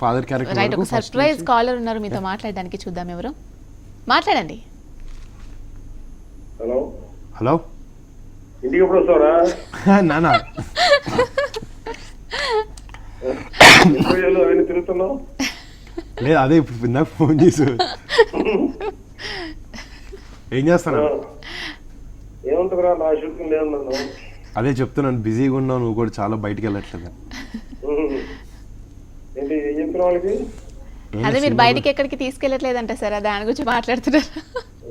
Father character right. ఒక surprise caller ఉన్నారు మీతో మాట్లాడడానికి, చూద్దాం ఎవరు. మాట్లాడండి. హలో హలో ఇంటికి ఎప్పుడు వస్తావరా? నానా అవన్నీ తిరుగుతున్నావు? లేదు, అదే ఇప్పుడు ఇందాక ఫోన్ చేసి ఏం చేస్తాను. ఏముంటుందిరా, నా షూటింగ్ లేదన్నాను. అదే చెప్తున్నాను, బిజీగా ఉన్నావు, నువ్వు కూడా చాలా బయటికి వెళ్ళట్లేదు. ఏంటి ఏం చెప్పిన వాళ్ళకి? అదే మీరు బయటికి ఎక్కడికి తీసుకెళ్ళట్లేదంట సార్, దాని గురించి మాట్లాడుతున్నారు.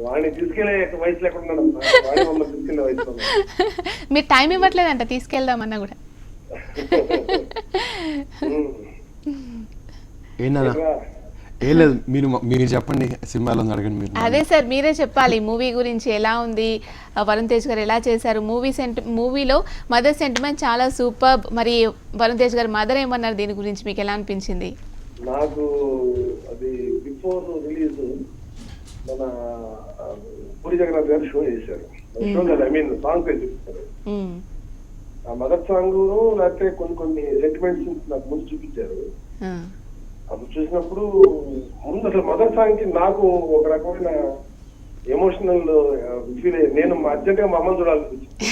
వాడిని తీసుకెళ్లే వయసు లేకుండా వాడి మమ్మల్ని తీసుకెళ్లే వయసు. మీరు టైం ఇవ్వట్లేదంట తీసుకెళ్దామన్నా కూడా. ఏంటన్నా? ఏం లేదు, మీరు చెప్పండి, సినిమాలో అడగండి మీరు. అదే సార్, మీరే చెప్పాలి మూవీ గురించి. ఎలా ఉంది, వరుణ్ తేజ్ గారు ఎలా చేశారు మూవీలో? మదర్ సెంటిమెంట్ చాలా సూపర్. మరి వరుణ్ తేజ్ గారు మదర్ ఏమన్నారు దీని గురించి, మీకు ఎలా అనిపించింది? నాకు అది బిఫోర్ రిలీజ్ మన పూరి జగన్నాథ్ గారు షో చేశారు. ఐ మీన్ సాంగ్ చూపిస్తారు. ఆ మదర్ సాంగ్ లేకపోతే కొన్ని సెంటిమెంట్స్ నాకు ముందు చూపించారు. అప్పుడు చూసినప్పుడు ముందు అసలు మదర్ సాంగ్ కి నాకు ఒక రకమైన ఎమోషనల్ ఫీల్ అయ్యి నేను అర్జెంట్ గా మా అమ్మని చూడాలనిపించింది.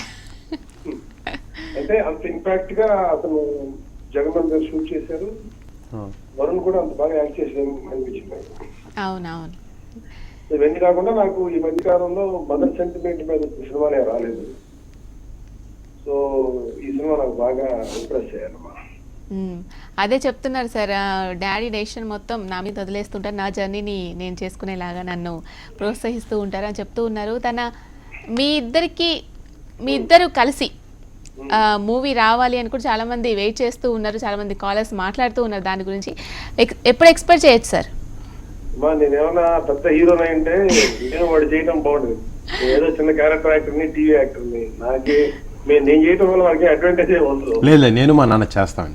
అంటే అంత ఇంపాక్ట్ గా అతను జగన్నాథ్ గారు షూట్ చేశారు. వరుణ్ కూడా అంత బాగా యాక్ట్ చేసారు అనిపించింది. అవునవును. ఇవన్నీ కాకుండా నాకు ఈ మధ్య కాలంలో మదర్ సెంటిమెంట్ మీద సినిమానే రాలేదు. సో ఈ సినిమా నాకు బాగా ఇంప్రెస్ చేయాలమ్మా. అదే చెప్తున్నారు సార్, డాడీ డెసిషన్ మొత్తం నా మీద వదిలేస్తుంటారు, నా జర్నీని నేను చేసుకునేలాగా నన్ను ప్రోత్సహిస్తూ ఉంటారు అని చెప్తూ ఉన్నారు. మీ ఇద్దరు కలిసి మూవీ రావాలి అని కూడా చాలా మంది వెయిట్ చేస్తూ ఉన్నారు, చాలా మంది కాలర్స్ మాట్లాడుతూ ఉన్నారు దాని గురించి. ఎప్పుడు ఎక్స్పెక్ట్ చేయొచ్చు సార్? నేనేమన్నా పెద్ద హీరోని అంటే నేను వాడు చేయడం బాగుంటుంది. ఏదో చిన్న క్యారెక్టర్ యాక్టర్ని, టీవీ యాక్టర్ని, నేను చేయడం వల్ల వాడికి అడ్వాంటేజ్ ఉండదు. లేదు, నేను మా నాన్న చేస్తాను.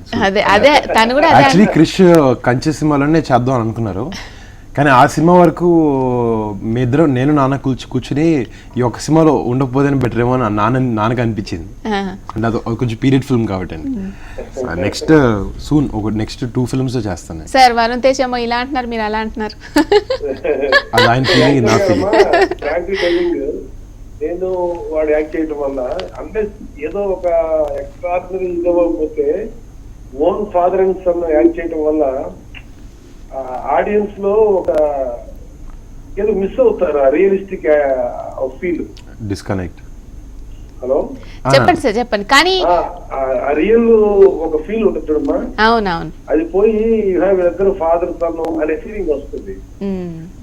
అదే తను కూడా యాక్చువల్లీ క్రిష్ కంచె సినిమాలోనే చేద్దాం అనుకున్నారు, కానీ ఆ సినిమా వరకు మీ ఇద్దరు నేను నాన్న కూర్చుని ఈ ఒక్క సినిమాలో ఉండకపోతేనే బెటర్ ఏమో అని నాన్నకు అనిపించింది. అంటే అది కొంచెం పీరియడ్ ఫిల్మ్ కాబట్టి నెక్స్ట్ సూన్ నెక్స్ట్ 2 ఫిల్మ్స్ చేస్తాను సార్. వరుణ్ తేజ్ ఏమో ఇలా అంటున్నారు, మీరు అలా అంటున్నారు. అది ఆయన ఫీలింగ్, నా ఫీలింగ్. నేను వాడు యాక్ట్ చేయడం వల్ల అంటే ఏదో ఒక ఎక్స్ట్రాడినరీ ఇదవ్వకపోతే own father and son act చేయడం వల్ల ఆడియన్స్ లో ఒక ఏదో మిస్ అవుతారు, ఆ రియలిస్టిక్ ఫీల్, డిస్కనెక్ట్. హలో చెప్పండి సార్, చెప్పండి. కానీ ఆ రియల్ ఒక ఫీల్ ఉంటుంది చూడమ్మా. అవునవును. అది పోయి వీళ్ళిద్దరు ఫాదర్ సన్ అనే ఫీలింగ్ వస్తుంది.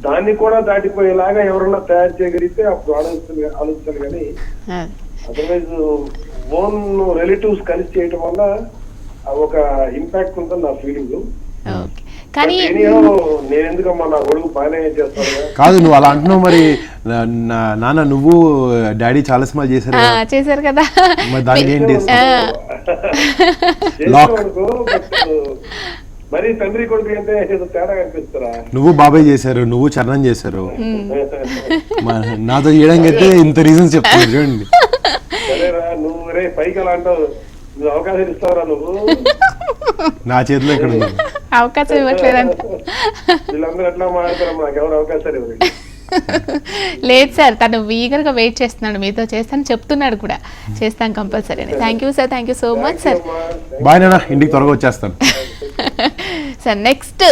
దాన్ని కూడా దాటిపోయేలాగా ఎవరన్నా తయారు చేయగలిగితే అప్పుడు ఆలోచించాలి. కానీ అదర్వైజ్ ఓన్ రిలేటివ్స్ కలిసి చేయటం వల్ల ఒక ఇంపాక్ట్ ఉంటుంది నా ఫీలింగ్. కానీ నేను ఎందుకమ్మా నా కొడుకు బాగానే చేస్తాను కాదు, నువ్వు అలా అంటున్నావు. మరి నాన్న నువ్వు డాడీ చాలా సినిమాలు చేశారు కదా, దానికి ఏంటి? మరి తండ్రి కొడుకు అంటే ఏదో తేడా కనిపిస్తారా? నువ్వు బాబాయ్ చేశారు, నువ్వు చరణం చేశారు, నాతో చేయడానికి అయితే ఇంత రీజన్స్ చెప్తున్నారు చూడండి. సరేరా, నువ్వు రే పైకి అలా అంటావు, నువ్వు అవకాశం ఇస్తావరా? నువ్వు నా చేతిలో ఎక్కడ ఉంది అవకాశం ఇవ్వట్లేదంట. వీళ్ళందరూ ఎట్లా మాట్లాడతారా? మాకు ఎవరు అవకాశాలు ఇవ్వరు. లేదు సార్, తను ఈగర్ గా వెయిట్ చేస్తున్నాడు, మీతో చేస్తాను చెప్తున్నాడు కూడా, చేస్తాను compulsory. Thank you sir, thank you so much sir. Bye నాన్న, ఇంటికి త్వరగా వచ్చేస్తాను సార్. నెక్స్ట్